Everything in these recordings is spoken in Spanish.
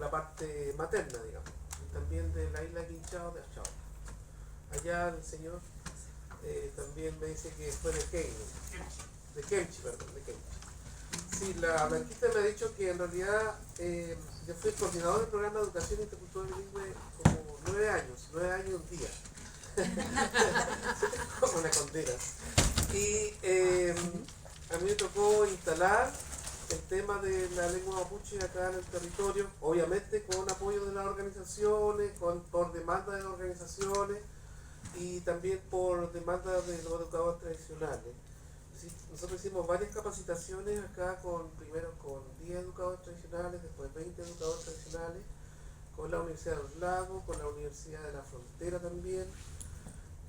la parte materna, digamos, y también de la isla de Quinchao de Achao. Allá el señor también me dice que fue de Kemchi, perdón, de Kemchi. Sí, la Blanquita me ha dicho que en realidad yo fui coordinador del programa de educación intercultural bilingüe como 9 años y un día. Como una condena. Y a mí me tocó instalar el tema de la lengua mapuche acá en el territorio, obviamente con apoyo de las organizaciones, por demanda de las organizaciones y también por demanda de los educadores tradicionales. Sí, nosotros hicimos varias capacitaciones acá, primero con 10 educadores tradicionales, después 20 educadores tradicionales, con la Universidad de los Lagos, con la Universidad de la Frontera también.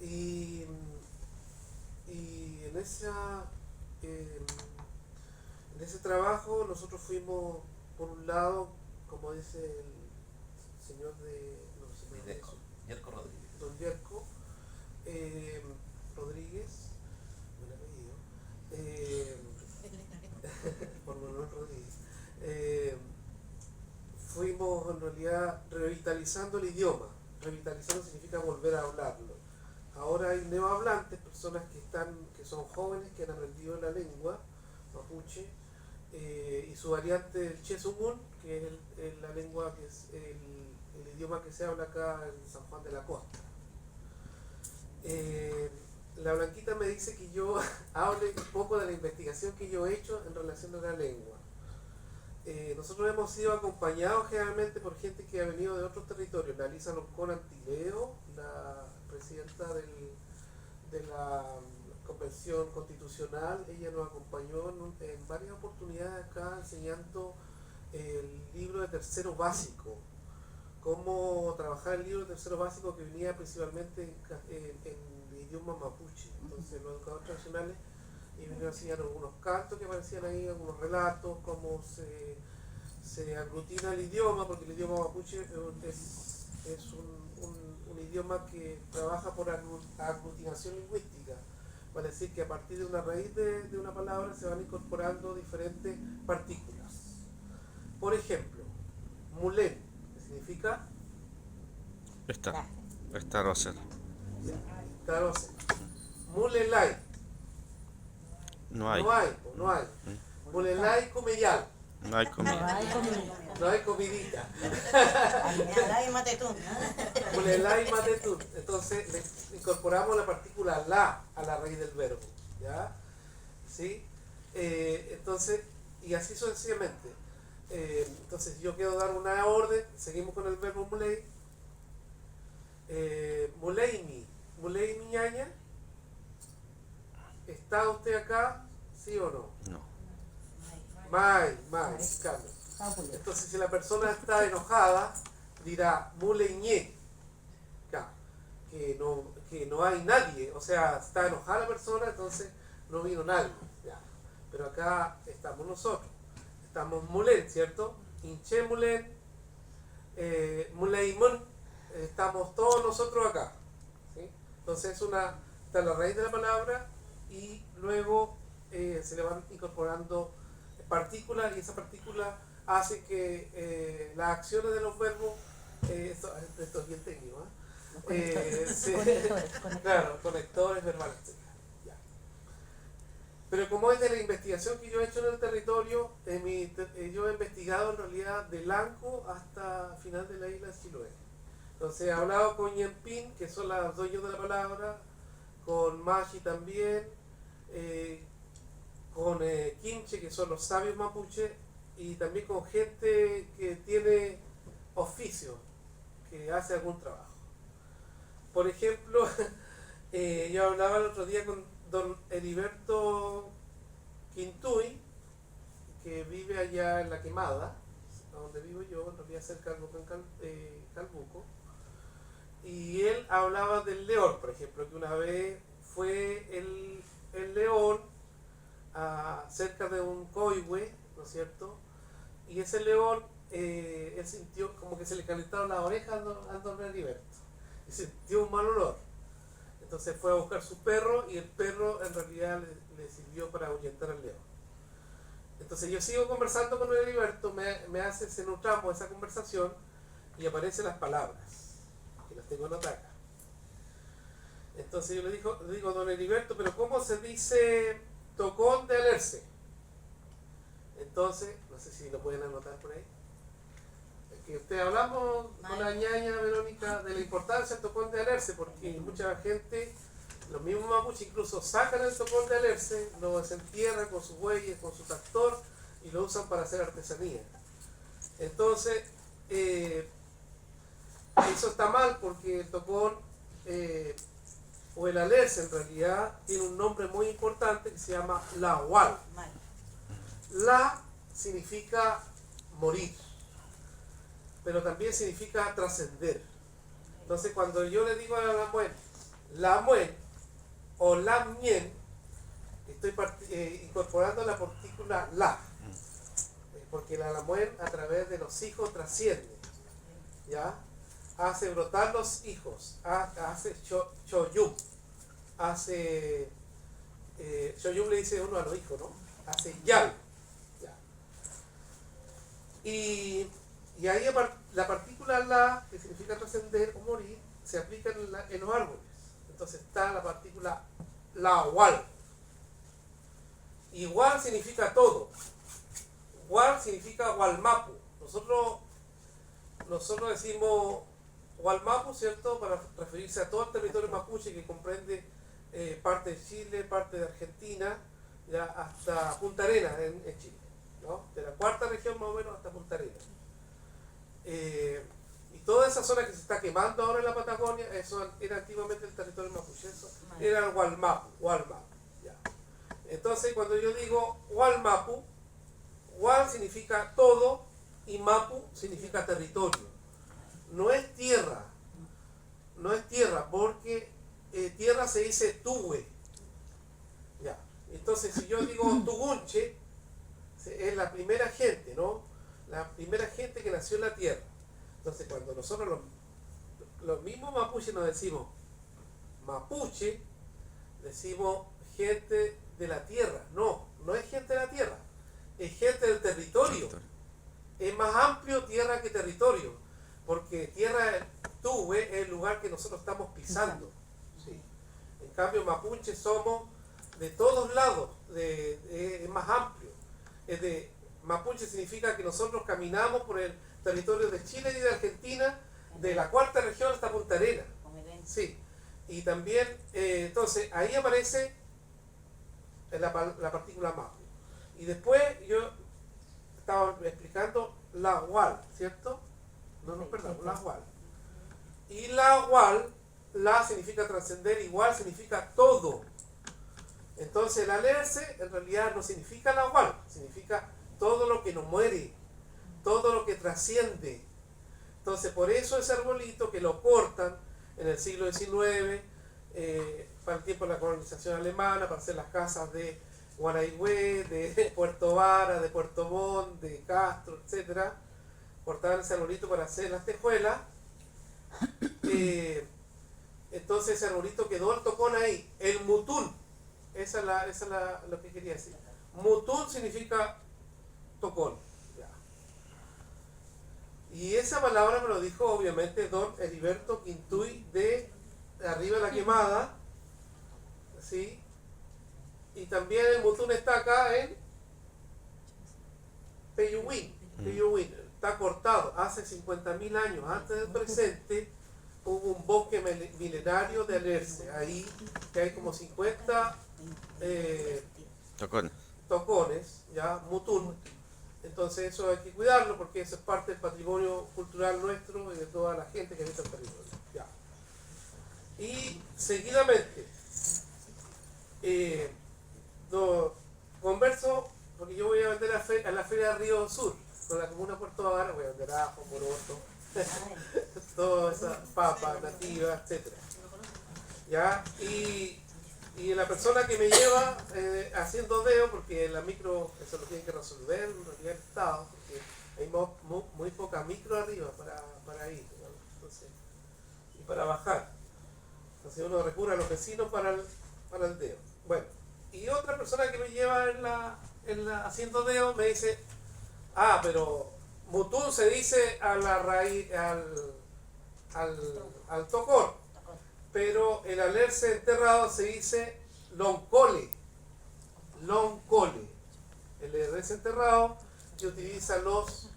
Y en ese trabajo nosotros fuimos, por un lado, como dice el señor de... No, Yerko Rodríguez. Don Yerko Rodríguez, buen apellido, por Manuel Rodríguez, fuimos en realidad revitalizando el idioma. Revitalizando significa volver a hablarlo. Ahora hay neohablantes, personas que son jóvenes, que han aprendido la lengua mapuche, y su variante el Chesumun, que es la lengua, que es el idioma que se habla acá en San Juan de la Costa. La Blanquita me dice que yo hable un poco de la investigación que yo he hecho en relación a la lengua. Nosotros hemos sido acompañados generalmente por gente que ha venido de otros territorios. La Lisa Loncón Antileo, la presidenta de la Convención Constitucional, ella nos acompañó en varias oportunidades acá enseñando el libro de tercero básico, cómo trabajar el libro de tercero básico, que venía principalmente en idioma mapuche. Entonces los educadores tradicionales y vinieron a enseñar algunos cantos que aparecían ahí, algunos relatos, cómo se aglutina el idioma, porque el idioma mapuche es un idioma que trabaja por aglutinación lingüística. Vale decir que a partir de una raíz de una palabra se van incorporando diferentes partículas. Por ejemplo, mulén, que significa estar o ser. Claro, mulelay, No hay. no hay. Mulelay comeyal, No hay comida. no hay comidita. Mulelay matetún. Mulelay matetún. Entonces le incorporamos la partícula la a la raíz del verbo, ¿ya? ¿Sí? Entonces, y así sucesivamente. Entonces yo quiero dar una orden, seguimos con el verbo muley. Muley mi ñaña, ¿está usted acá? ¿Sí o no? No. Mai, claro. Entonces si la persona está enojada, dirá muleñé, claro, que no hay nadie, o sea, está enojada la persona, entonces no vino nadie, ya. Pero acá estamos nosotros, estamos mulen, ¿cierto? Inche mulen, muleimun, estamos todos nosotros acá, ¿sí? Entonces está la raíz de la palabra y luego se le van incorporando partículas, y esa partícula hace que las acciones de los verbos, esto es bien técnico, Conectores. Claro, conectores verbales, ya. Pero como es de la investigación que yo he hecho en el territorio, yo he investigado en realidad de Lanco hasta final de la isla de Chiloé. Entonces he hablado con Ñempín, que son los dueños de la palabra, con Machi también, con Quinche, que son los sabios mapuche, y también con gente que tiene oficio, que hace algún trabajo. Por ejemplo, yo hablaba el otro día con don Heriberto Quintuy, que vive allá en La Quemada, donde vivo yo, en realidad cerca de Calbuco, y él hablaba del león, por ejemplo, que una vez fue el león cerca de un coihue, ¿no es cierto? Y ese león, él sintió como que se le calentaron las orejas a don Heriberto, y sintió un mal olor. Entonces fue a buscar su perro, y el perro en realidad le sirvió para ahuyentar al león. Entonces yo sigo conversando con el Heriberto, me hace, se nutramos esa conversación y aparecen las palabras, que las tengo anotadas acá. Entonces yo le digo, don Heriberto, pero ¿cómo se dice tocón de alerce? Entonces, no sé si lo pueden anotar por ahí. Que usted hablamos con la ñaña Verónica de la importancia del tocón de alerce, porque mucha gente, los mismos mapuches incluso sacan el tocón de alerce, lo desentierran con sus bueyes, con su tractor y lo usan para hacer artesanía. Entonces, eso está mal porque el tocón o el alerce en realidad tiene un nombre muy importante que se llama lahual. La significa morir, pero también significa trascender. Entonces cuando yo le digo a la muen o la mien, estoy incorporando la partícula la, porque la muen a través de los hijos trasciende, ¿ya? Hace brotar los hijos, hace choyum, hace choyum le dice uno a los hijos, ¿no? Hace yal, ya. Y ahí la partícula la, que significa trascender o morir, se aplica en los árboles. Entonces está la partícula la wal. Igual significa todo. Wal significa walmapu. Nosotros decimos walmapu, ¿cierto? Para referirse a todo el territorio mapuche que comprende parte de Chile, parte de Argentina, ya hasta Punta Arenas en Chile, ¿no? De la cuarta región más o menos hasta Punta Arenas. Y toda esa zona que se está quemando ahora en la Patagonia, eso era antiguamente el territorio mapuche, eso era el Walmapu, ya. Entonces cuando yo digo Walmapu, Wal significa todo y Mapu significa territorio. No es tierra, porque tierra se dice tuwe, ya. Entonces si yo digo Tugunche, es la primera gente, ¿no? La primera gente que nació en la tierra. Entonces cuando nosotros los mismos mapuches nos decimos mapuche, decimos gente de la tierra. No es gente de la tierra, es gente del territorio. Es más amplio tierra que territorio, porque tierra tuve es el lugar que nosotros estamos pisando, ¿sí? En cambio mapuche somos de todos lados, es más amplio. Mapuche significa que nosotros caminamos por el territorio de Chile y de Argentina, de la cuarta región hasta Punta Arenas. Sí. Y también, entonces, ahí aparece la partícula mapu. Y después yo estaba explicando la hual, ¿cierto? Perdón, la hual. Y la hual, la significa trascender, igual significa todo. Entonces el alerce en realidad no significa la hual, significa todo lo que no muere, todo lo que trasciende. Entonces por eso ese arbolito que lo cortan en el siglo XIX, para el tiempo de la colonización alemana, para hacer las casas de Guanaigüe, de Puerto Vara, de Puerto Montt, de Castro, etc. Cortaban ese arbolito para hacer las tejuelas. Entonces ese arbolito quedó el tocón ahí, el mutún. Esa es lo que quería decir. Mutún significa tocón. Ya. Y esa palabra me lo dijo obviamente don Heriberto Quintuy de Arriba de la Quemada, ¿sí? Y también el mutún está acá en Peyuhuín. Está cortado. Hace 50.000 años antes del presente hubo un bosque milenario de alerce. Ahí que hay como 50 tocones, ya, mutún. Entonces eso hay que cuidarlo porque eso es parte del patrimonio cultural nuestro y de toda la gente que habita el territorio. Ya. Y seguidamente converso, porque yo voy a vender a la Feria de Río Sur, con la comuna de Puerto Vara, voy a vender ajo, poroto, toda esa papa nativa, etc. ¿Ya? Y la persona que me lleva haciendo deo, porque la micro, eso lo tiene que resolver en realidad el Estado, porque hay muy poca micro arriba para ir, ¿no? Entonces, y para bajar. Entonces uno recurre a los vecinos para el deo. Bueno, y otra persona que me lleva haciendo dedo, me dice, pero mutún se dice a la raíz, al tocor, pero el alerce enterrado se dice loncole, el alerce enterrado que utilizan los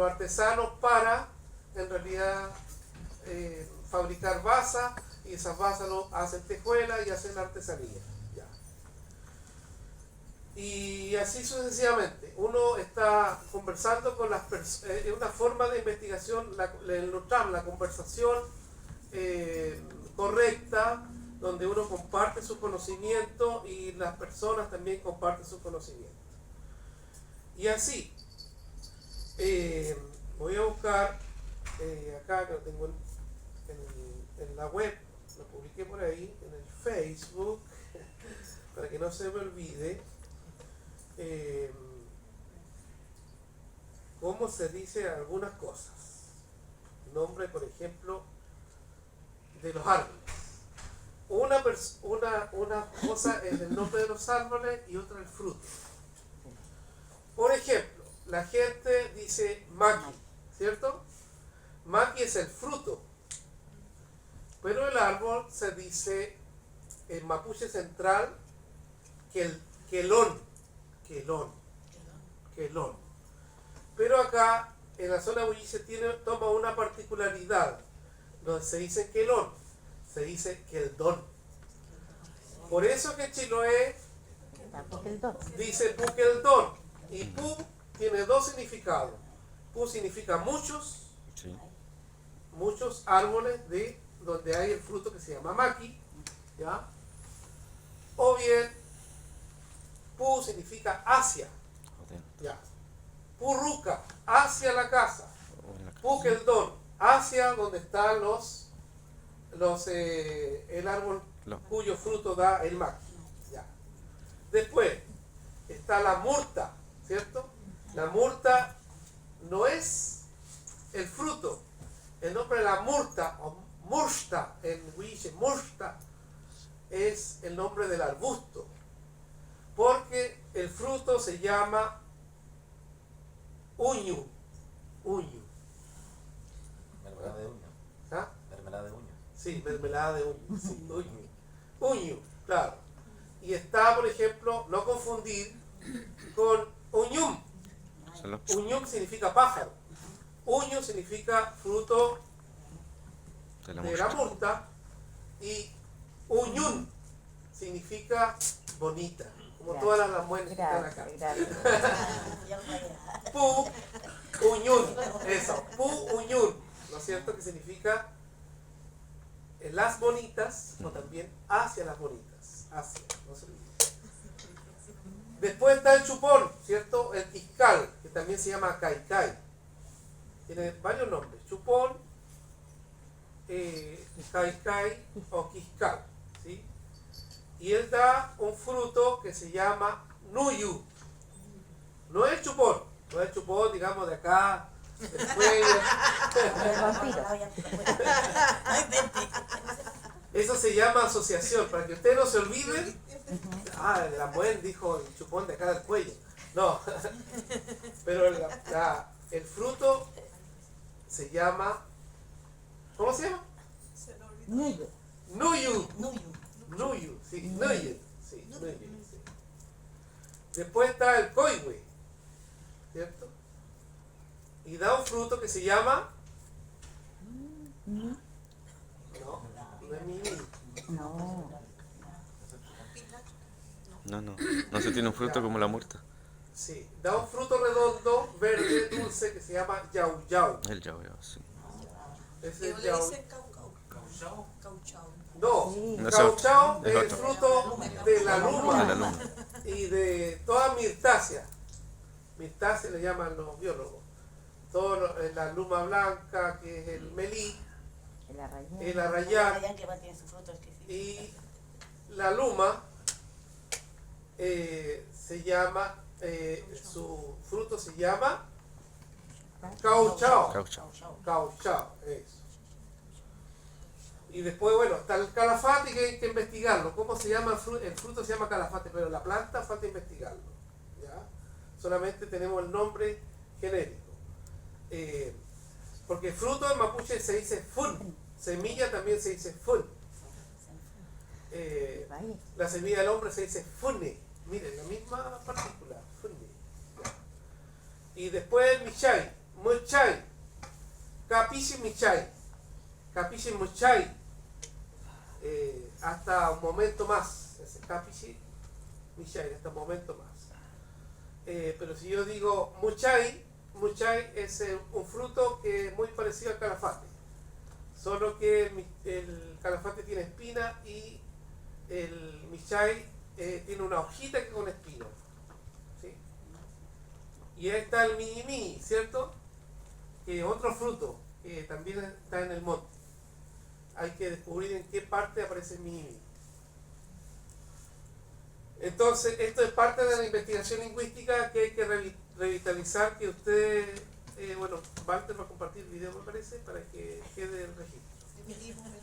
artesanos para, en realidad, fabricar basas, y esas basas hacen tejuelas y hacen artesanía. Ya. Y así sucesivamente. Uno está conversando con las personas, es una forma de investigación, la conversación correcta, donde uno comparte su conocimiento y las personas también comparten su conocimiento. Y así, voy a buscar acá, que lo tengo en la web, lo publiqué por ahí, en el Facebook, para que no se me olvide, cómo se dice algunas cosas. Nombre, por ejemplo, de los árboles. Una cosa es el nombre de los árboles y otra el fruto. Por ejemplo, la gente dice maqui, ¿cierto? Maqui es el fruto, pero el árbol se dice en mapuche central quelón. Pero acá en la zona bullice toma una particularidad, donde se dice quelón, se dice queldón. Por eso que Chiloé dice puqueldón, y pu tiene dos significados. Pu significa muchos, Sí. muchos árboles de donde hay el fruto que se llama maqui, ¿ya? O bien pu significa hacia, ¿ya? Purruca, hacia la casa. Puqueldón, hacia donde están el árbol cuyo fruto da el maqui, ¿ya? Después está la murta, ¿cierto? La murta no es el fruto. El nombre de la murta, o mursta, en huiche, mursta, es el nombre del arbusto. Porque el fruto se llama uñu. Mermelada de uña. ¿Ah? Mermelada de uña. Sí, mermelada de uñu. Sí, uñu, claro. Y está, por ejemplo, no confundir con uñum. Uñum significa pájaro. Uñu significa fruto De la de la murta. Y uñun significa bonita. Como todas las buenas que están acá. Pu, uñun. Eso, pu, uñun. ¿No es cierto? Que significa las bonitas, o también hacia las bonitas. Hacia, no se olvide. Después está el chupón, ¿cierto? El quiscal, que también se llama caicay. Tiene varios nombres. Chupón, caicay o quiscal, ¿sí? Y él da un fruto que se llama nuyu. No es chupón, digamos, de acá, del cuello. Eso se llama asociación, para que ustedes no se olviden. La mujer dijo el chupón de acá del cuello. No, pero el fruto se llama, ¿cómo se llama? Nuyu. Nuyu, sí, nuyu. Sí. Después está el coihue, ¿cierto? Y da un fruto que se llama, no es mini. No se tiene un fruto como la muerta. Sí, da un fruto redondo, verde, dulce, que se llama yau yau. El yao, sí. Ese es le yau. dicen cauchao. No, No, cauchao es es el otro. fruto de la De la luma luma. y de toda mirtácea. Mirtácea le llaman los biólogos. La luma blanca, que es el melí, el arrayán, y la luma se llama, su fruto se llama cauchao. Caucho. Cauchao, eso. Y después, bueno, está el calafate que hay que investigarlo. ¿Cómo se llama el fruto? El fruto se llama calafate, pero la planta falta investigarlo. ¿Ya? Solamente tenemos el nombre genérico. Porque fruto en mapuche se dice fun. Semilla también se dice fun. La semilla del hombre se dice fune. Miren, la misma partícula. Fune. ¿Ya? Y después el michai. Muchai. Capichi michai. Capichi muchai. Hasta un momento más. Ese capichi michai. Hasta un momento más. Pero si yo digo muchai, muchai es un fruto que es muy parecido al calafate. Solo que el calafate tiene espina y el michai tiene una hojita que con espino. ¿Sí? Y ahí está el minimi, ¿cierto? Que es otro fruto que también está en el monte. Hay que descubrir en qué parte aparece el minimi. Entonces, esto es parte de la investigación lingüística que hay que revitalizar, que ustedes, bueno, Walter va a compartir el video, me parece, para que quede el registro.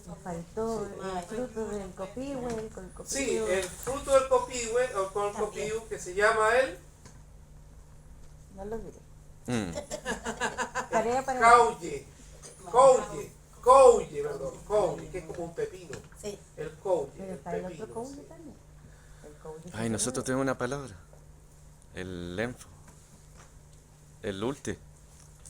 Nos faltó el fruto del copihue, con el copihue. Sí, el fruto del copihue, o con el copihu, que se llama el No lo diré. Mm. Tarea para cauye, perdón, couye, que es como un pepino. Sí. El couye, Pero el está el pepino. otro couye Sí. también. El couye Ay, nosotros tenemos una palabra. El lenfo. El ulte.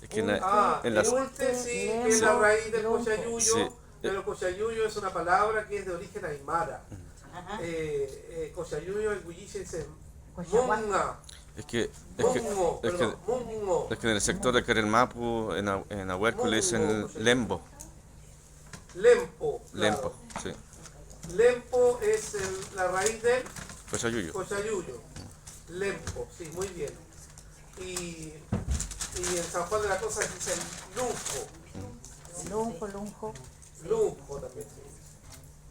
Es que en El las... ulte, sí, que es Sí. la raíz del Lonjo. cochayuyo, Sí. pero cochayuyo es una palabra que es de origen aymara. Ajá. Cochayuyo, el guilliche dice Cochahuaca. munga, Es que mungo, perdón, mungo. en el sector de Carelmapu, en Ahuerco, le dicen lembo. Lempo, claro. Lempo, sí. Lempo es la raíz del Cochayuyo. cochayuyo. Lempo, sí, muy bien. Y en San Juan de la Cosa dicen lunjo. Lunjo también, sí.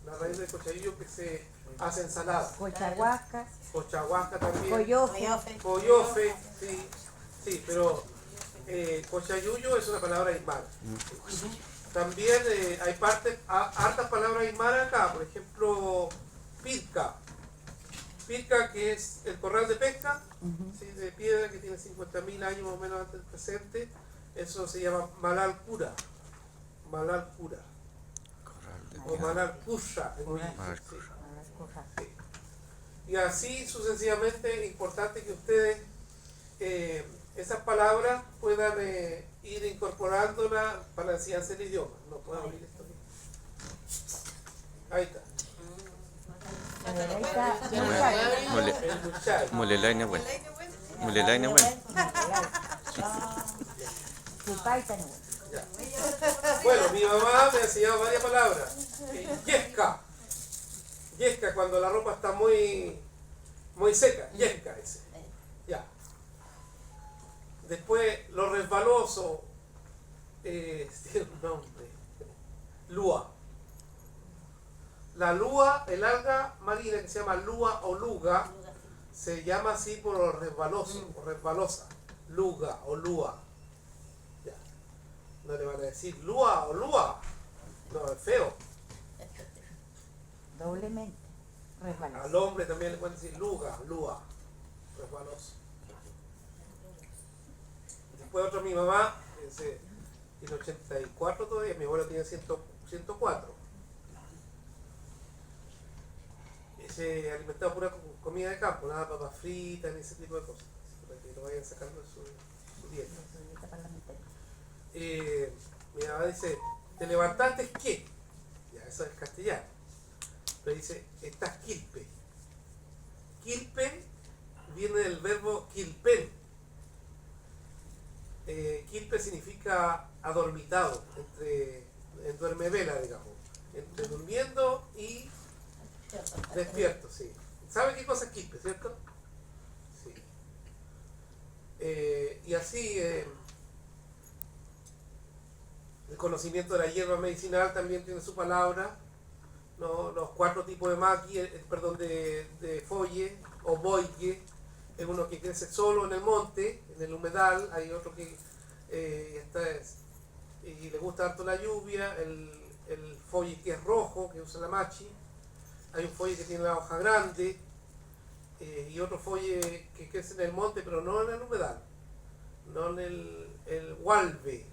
La raíz del cochayuyo que se hace ensalada. Cochahuasca, Cochahuasca también. coyofe. Coyofe, sí. Sí, pero cochayuyo es una palabra aymara. También hay hartas palabras aymaras acá, por ejemplo, pirca. Pirca, que es el corral de pesca, ¿sí? De piedra que tiene 50.000 años más o menos antes del presente. Eso se llama Malalcura. Malalcura. Corral de O piedra. Malalcurra. en Huilliche, Malalcurra. sí. Y así sucesivamente, es importante que ustedes esas palabras puedan ir incorporándolas para la enseñanza del idioma. No puedo abrir esto aquí. Ahí está. Ahí está. El muchacho. Mulelaina, bueno. Mulelaina, bueno. Chupaitane, Ya. Bueno, mi mamá me ha enseñado varias palabras. Yesca. Yesca, cuando la ropa está muy seca. Yesca ese. Ya. Después, lo resbaloso. Tiene un nombre. Lua. La lua, el alga marina que se llama lua o luga, se llama así por lo resbaloso o resbalosa. Luga o lua. Ya. No le van a decir lua o lua. No, es feo. doblemente. Al Resbaloso. hombre también le pueden decir luga, lua. Resbaloso. Después otro, mi mamá, tiene 84 todavía, mi abuelo tiene 104. Se alimentaba pura comida de campo, nada papas fritas ni ese tipo de cosas, para que lo vayan sacando de su dieta. Mi mamá dice, ¿te levantaste qué? Ya, eso es castellano. Pero dice, estás quilpe. Quilpe viene del verbo quilpen. Quilpe significa adormitado, en duerme vela, digamos, entre durmiendo y despierto, sí. ¿Sabe qué cosa es quilpe, cierto? Sí. Y así, el conocimiento de la hierba medicinal también tiene su palabra, ¿no? Los 4 tipos de maqui, de folle o boille, es uno que crece solo en el monte, en el humedal, hay otro que y le gusta harto la lluvia, el el folle que es rojo, que usa la machi, hay un folle que tiene la hoja grande, y otro folle que crece en el monte, pero no en el humedal, no en el hualbe.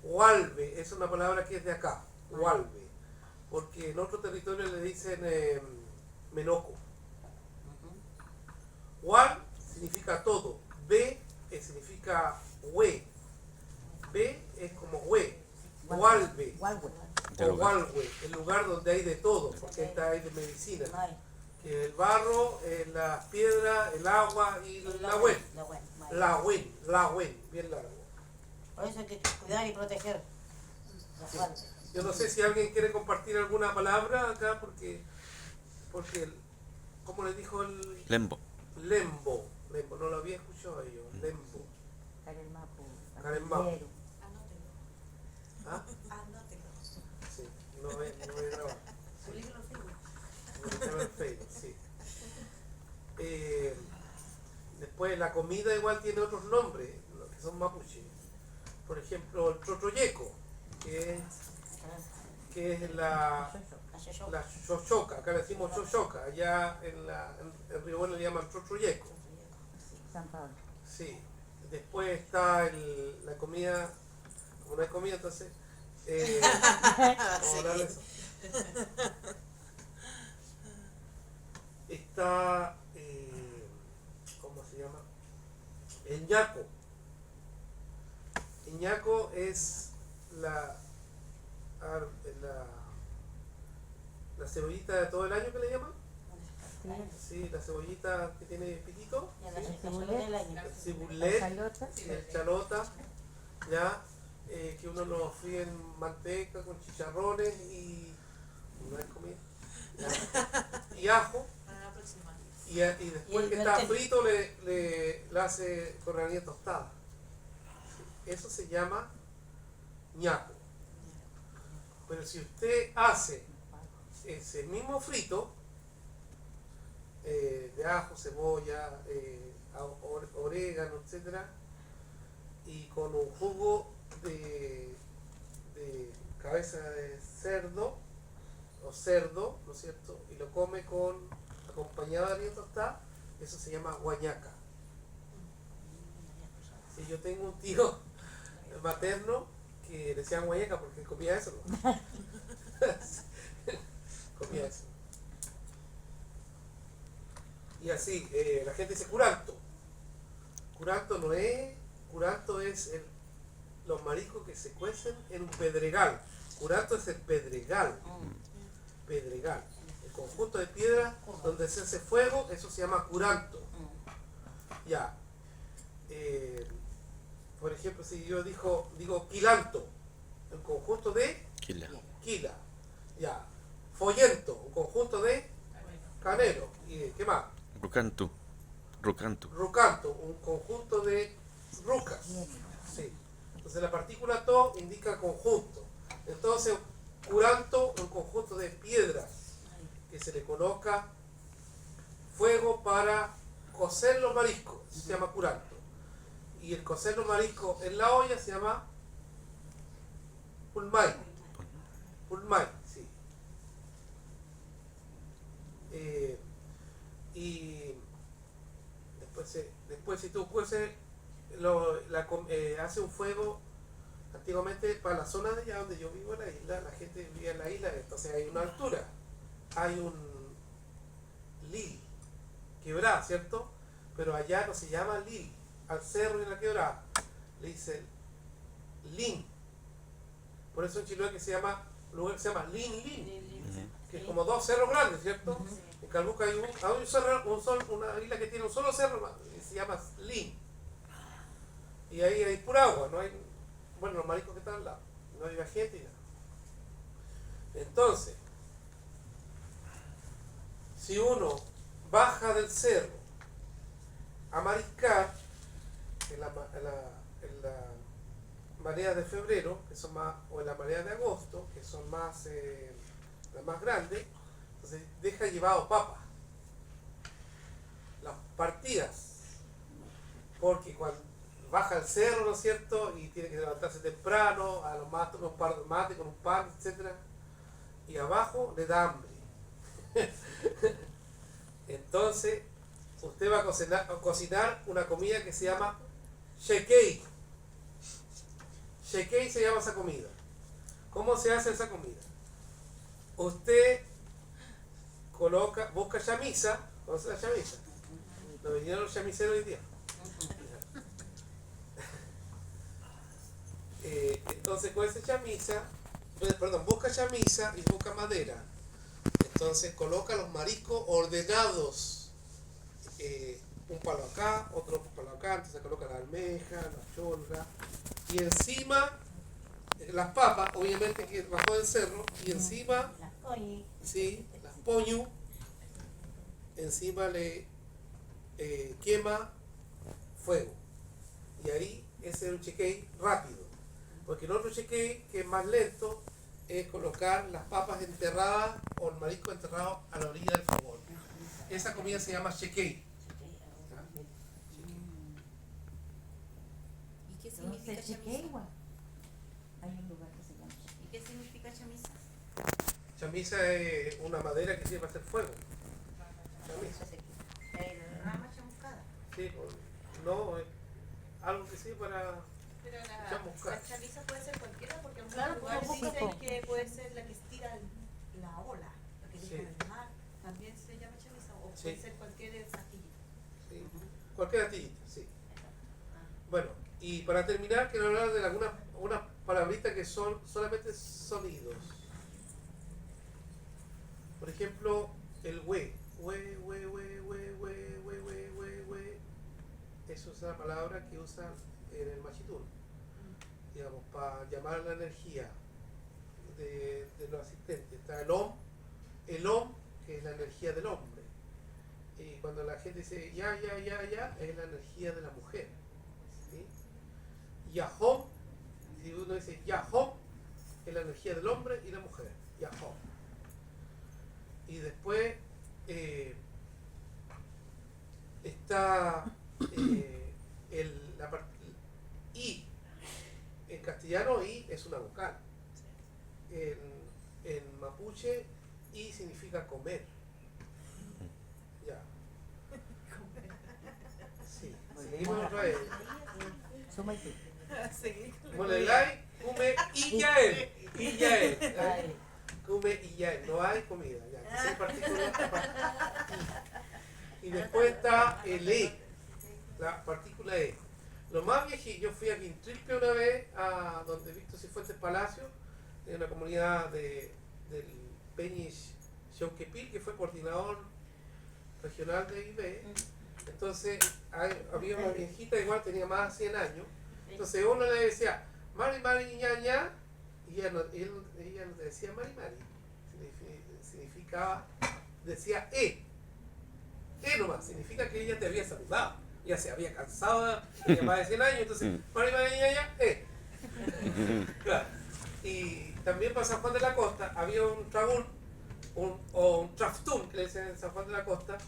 Hualbe es una palabra que es de acá, hualbe, porque en otro territorio le dicen menoco. Hual significa todo, be significa hue, be es como hue, hualbe Gualhue. De o lugar. hualhue, el lugar donde hay de todo, porque está ahí de medicina, May. que el barro, las piedras, el agua y la huen. La huen, may. La huen, bien largo. Por eso hay que cuidar y proteger las plantas. Yo no sé si alguien quiere compartir alguna palabra acá, porque como le dijo el Lembo. lembo, no lo había escuchado yo, lembo. Carelmapu. Carelmapu. Patillero. ¿Ah? Sí, no he grabado. Publicarlo en Facebook, sí. Después la comida igual tiene otros nombres, los que son mapuche. Por ejemplo, el trotroyeco, que es La yoyo. la xochoca, acá le decimos xochoca, allá en Río Bueno le llaman trotroyeco. San Pablo. Sí. Después está la comida, como no hay comida, entonces vamos a hablar de eso. Está, ¿cómo se llama? El ñaco. El ñaco es la cebollita de todo el año que le llaman. Sí, la cebollita que tiene pitito. Ya la ¿sí? yoyo del año. El cibulet, Salota. el chalota, ya, que uno lo fríe en manteca con chicharrones y no es comida, ya, y ajo, y después Y que el está merquén. frito le hace con granilla tostada. Eso se llama ñaco. Pero si usted hace ese mismo frito de ajo, cebolla, orégano, etcétera, y con un jugo de cabeza de cerdo o cerdo, ¿no es cierto? Y lo come acompañado de harina tostada, eso se llama guañaca. Si yo tengo un tío materno que le decían guañaca porque comía eso, ¿no? Comía eso. Y así, la gente dice curanto. Curanto es los mariscos que se cuecen en un pedregal. Curanto es el pedregal. Pedregal. El conjunto de piedras donde se hace fuego, eso se llama curanto. Ya. Por ejemplo, si yo digo quilanto, un conjunto de Quila. quila. Ya. Follento, un conjunto de canelo. ¿Y qué más? Rucantu. Rucantu. Rucanto, un conjunto de rucas. Sí. Entonces la partícula to indica conjunto. Entonces, curanto, un conjunto de piedras que se le coloca fuego para cocer los mariscos. Eso se llama curanto. Y el cocer los mariscos en la olla se llama pulmay. Pulmay, sí. Y después si tú cueces, hace un fuego, antiguamente para la zona de allá donde yo vivo en la isla, la gente vivía en la isla, entonces hay una altura, hay un lil, quebrada, ¿cierto? Pero allá no se llama lil, al cerro y a la quebrada le dicen lin. Por eso en Chiloé que se llama Lin, que es como dos cerros grandes, ¿cierto? En Calbuco hay un cerro, una isla que tiene un solo cerro y se llama Lin. Y ahí hay pura agua, no hay, bueno, los mariscos que están al lado, no hay gente y nada. Entonces, si uno baja del cerro a mariscar en la marea de febrero, que son más, o en la marea de agosto, que son más las más grandes, entonces deja llevado papas, las partidas, porque cuando baja al cerro, ¿no es cierto? Y tiene que levantarse temprano, a los matos con un par de mate, con un pan, etc. Y abajo le da hambre. Entonces, usted va a cocinar una comida que se llama shekei. Shekei se llama esa comida. ¿Cómo se hace esa comida? Usted busca chamisa. ¿Conoce la chamisa? Nos vinieron los chamiseros hoy día. Entonces con esa chamisa, busca chamisa y busca madera. Entonces coloca los mariscos ordenados. Un palo acá, otro palo acá, entonces coloca la almeja, la cholga. Y encima, las papas, obviamente que bajó del cerro, y encima, Las coñi. sí, las poñu, encima le quema fuego. Y ahí ese es un chequei rápido. Porque el otro chequei, que es más lento, es colocar las papas enterradas o el marisco enterrado a la orilla del fogón. Esa comida se llama chequei. ¿Y qué No significa sé, chamisa? Chiquegua. Hay un lugar que se llama Chiquegua. ¿Y qué significa chamisa? Chamisa es una madera que sirve para hacer fuego. Chamisa. Rama chamuscada. Sí, no, es algo que sirve para Pero chamuscar. la chamisa puede ser cualquiera porque en Claro, algunos lugares poco, dicen poco. que puede ser la que estira la ola, la que Sí. deja el mar. También se llama chamisa o puede Sí. ser cualquier sajillo. Sí, cualquier artillita, sí. Bueno, y para terminar, quiero hablar de unas palabritas que son solamente sonidos. Por ejemplo, el we. Eso es una palabra que usan en el machitún, digamos, para llamar la energía de los asistentes. Está el om, que es la energía del hombre. Y cuando la gente dice ya, es la energía de la mujer. ¿Sí? Yahom, si uno dice Yahom, es la energía del hombre y la mujer. Yahom. Y después está la parte I. En castellano I es una vocal. En mapuche I significa comer. Ya. Sí. Seguimos otra vez. Suma y tú. Molelay, come y yael. Y yael. Ay, Come y yael. No hay comida. Ya. Esa es partícula. Y después está el E. La partícula E. Lo más viejito, yo fui a Quintriple una vez, a donde Víctor Cifuentes Palacio, en una comunidad del Peñis Xonquepil, que fue coordinador regional de IB. Entonces había una viejita, igual tenía más de 100 años. Entonces uno le decía, Mari, ña, y ella no decía Mari, significaba, decía E nomás, significa que ella te había saludado, ella se había cansado, tenía más de 100 años, entonces, Mari, ña, Claro. Y también para San Juan de la Costa había un tragún, o un traftún, que le dicen en San Juan de la Costa,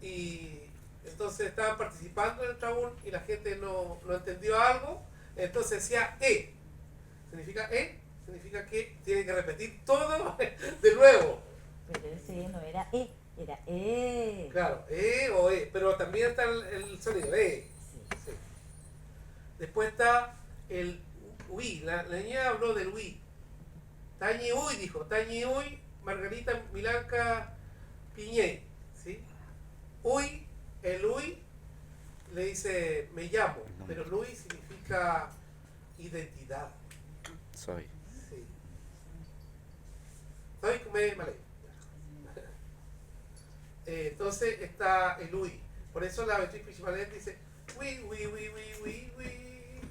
y entonces estaban participando en el tragún y la gente no entendió algo, entonces decía significa significa que tiene que repetir todo de nuevo. pero ese no era E, era E. Claro, o pero también está el sonido, Sí. sí. Después está el uy, la niña habló del uy. Tañi uy, dijo, Tañi uy, Margarita Milanca Piñey, ¿sí? Uy, el uy le dice me llamo, pero el uy significa identidad. Soy. Sí. Soy come malay. Entonces está el uy. Por eso la Beatriz principalmente dice uy.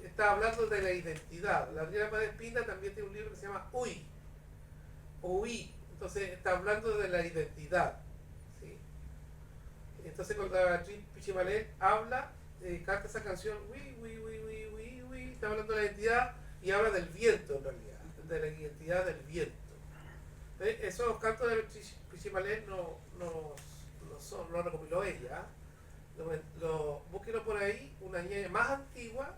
Está hablando de la identidad. La Adriana Padre Espina también tiene un libro que se llama Uy. O Uy. Entonces está hablando de la identidad. ¿Sí? Entonces cuando la Beatriz Pichimalet habla, canta esa canción, está hablando de la identidad y habla del viento en realidad, de la identidad del viento. Esos cantos de Pichimalet no recopiló ella. Búsquenlo por ahí, una niña más antigua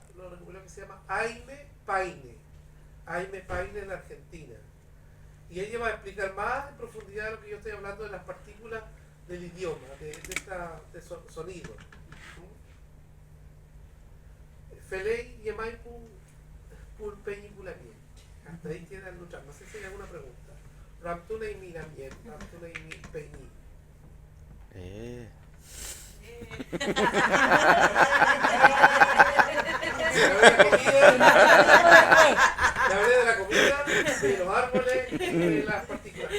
Y ella va a explicar más en profundidad lo que yo estoy hablando de las partículas del idioma, de sonido. Feley y Emaipu pulpeñiculamiento. Hasta ahí queda el luchar. No sé si hay alguna pregunta. Raptuna y Miramien, Raptuna y Peñi. Le hablé de la comida, de los árboles, de las partículas.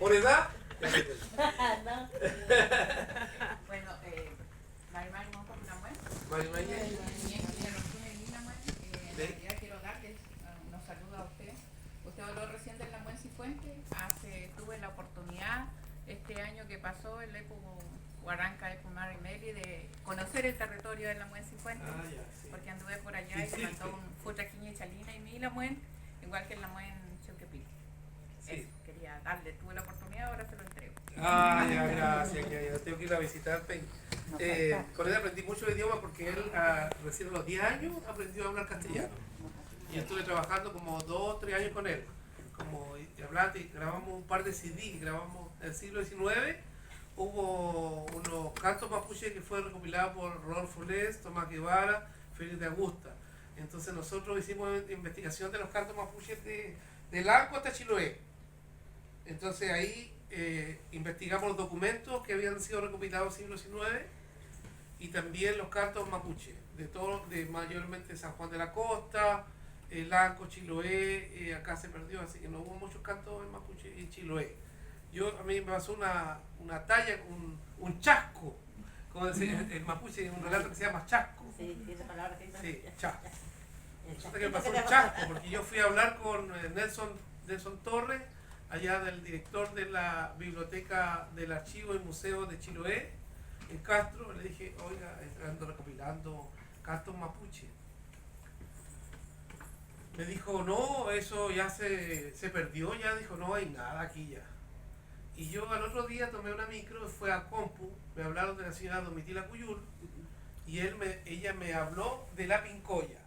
Por edad, Bueno, Marimar no por una muerte. Marimaya. En realidad quiero darles unos saludos a usted. Usted habló recién de la Muen Cifuente. Tuve la oportunidad este año que pasó, el Epo Huaranca de Pumar y Meli, de conocer el territorio de la Muen Cifuente. Sí. Porque anduve por allá y me mandó un Futraquiña y Chalina y mi la Muen, igual que en la Muen Chauquepil. Sí. Eso, quería darle, tuve la oportunidad, ahora se lo entrego. Ya, gracias. Ya. Tengo que ir a visitar Peña. Con él aprendí mucho el idioma porque él recién a los 10 años aprendió a hablar castellano. Y estuve trabajando como 2 o 3 años con él. Como hablante, y grabamos un par de CD, grabamos en el siglo XIX. Hubo unos cantos mapuche que fue recopilado por Rodolfo Les, Tomás Guevara, Félix de Augusta. Entonces nosotros hicimos investigación de los cantos mapuches de Lanco hasta Chiloé. Entonces ahí investigamos los documentos que habían sido recopilados en el siglo XIX y también los cantos mapuche, de mayormente San Juan de la Costa, Lanco, Chiloé, acá se perdió, así que no hubo muchos cantos en mapuche y Chiloé. A mí me pasó una talla, un chasco, como decir, el mapuche, un relato que se llama chasco. Sí, esa palabra que Sí, chasco. Resulta que me pasó un chasco, porque yo fui a hablar con Nelson Torres, allá del director de la biblioteca del archivo y museo de Chiloé, en Castro. Le dije, oiga, ando recopilando cantos mapuche. Me dijo, no, eso ya se perdió, ya dijo, no hay nada aquí ya. Y yo al otro día tomé una micro, fue a Compu, me hablaron de la señora Domitila Cuyul, y ella me habló de la pincoya.